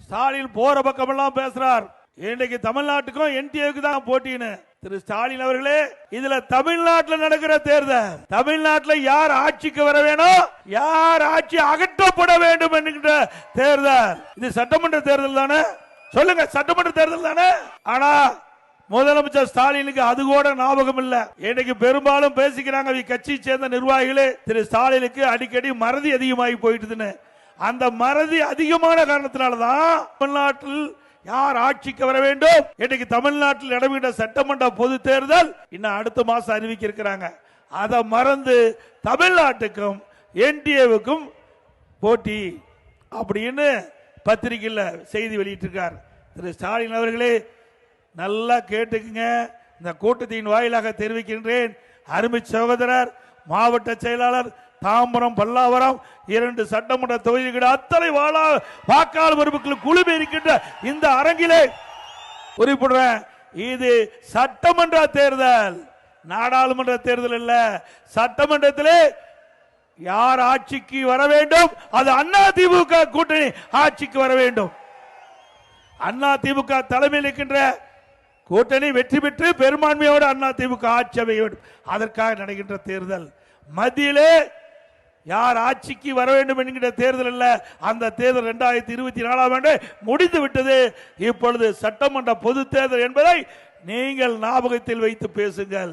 ஸ்டாலின் போற பக்கமெல்லாம் பேசுறார். இன்னைக்கு தமிழ்நாட்டுக்கும் என்டிஏக்கு தான் போட்டின்னு. திரு ஸ்டாலின் அவர்களே, இதுல தமிழ்நாட்டில் நடக்கிற தேர்தல், தமிழ்நாட்டில் யார் ஆட்சிக்கு வர வேணும், யார் ஆட்சி அகற்றப்பட வேண்டும் என்கிற தேர்தல். இது சட்டமன்ற தேர்தல் தானே? சொல்லுங்க, சட்டமன்ற தேர்தல் தானே? ஆனா முதலமைச்சர் ஸ்டாலினுக்கு அது கூட ஞாபகம் இல்ல. இன்னைக்கு பெரும்பாலும் பேசிக்கிறாங்க கட்சியை சேர்ந்த நிர்வாகிகளே, திரு ஸ்டாலினுக்கு அடிக்கடி மறதி அதிகமாகி போயிட்டுதுன்னு. அந்த மறதி அதிகமான காரணத்தினாலதான் தமிழ்நாட்டில் யார் ஆட்சிக்கு வர வேண்டும், இன்னைக்கு தமிழ்நாட்டில் இடம்பெற்ற சட்டமன்ற பொது தேர்தல் இன்னும் அடுத்த மாசம் அறிவிக்க இருக்கிறாங்க. அதை மறந்து தமிழ்நாட்டுக்கும் என்டிஏவுக்கும் போட்டி அப்படின்னு பத்திரிகையில் செய்தி வெளியிட்டிருக்கார். திரு ஸ்டாலின் அவர்களே, நல்லா கேட்டுக்குங்க. இந்த கூட்டத்தின் வாயிலாக தெரிவிக்கின்றேன், அருமை சகோதரர் மாவட்ட செயலாளர் தாம்பரம் பல்லாவரம் 2 சட்டமன்ற தொகுதிகள் அத்தனை வாக்காளர் உறுப்பினர்கள் குழுமி இருக்கின்ற இந்த அரங்கிலே குறிப்பிடுறேன், இது சட்டமன்ற தேர்தல், நாடாளுமன்ற தேர்தல் இல்ல. சட்டமன்றத்திலே யார் ஆட்சிக்கு வர வேண்டும், அது அதிமுக கூட்டணி ஆட்சிக்கு வர வேண்டும். அதிமுக தலைமையில் இருக்கின்ற கூட்டணி வெற்றி பெற்று பெரும்பான்மையோடு அதிமுக ஆட்சி அமைய வேண்டும். அதற்காக நடக்கின்ற தேர்தல். மத்தியிலே யார் ஆட்சிக்கு வர வேண்டும் என்கிற தேர்தல் அல்ல. அந்த தேர்தல் 2024ஆம் ஆண்டு முடிந்து விட்டது. இப்பொழுது சட்டமன்ற பொது தேர்தல் என்பதை நீங்கள் ஞாபகத்தில் வைத்து பேசுங்கள்.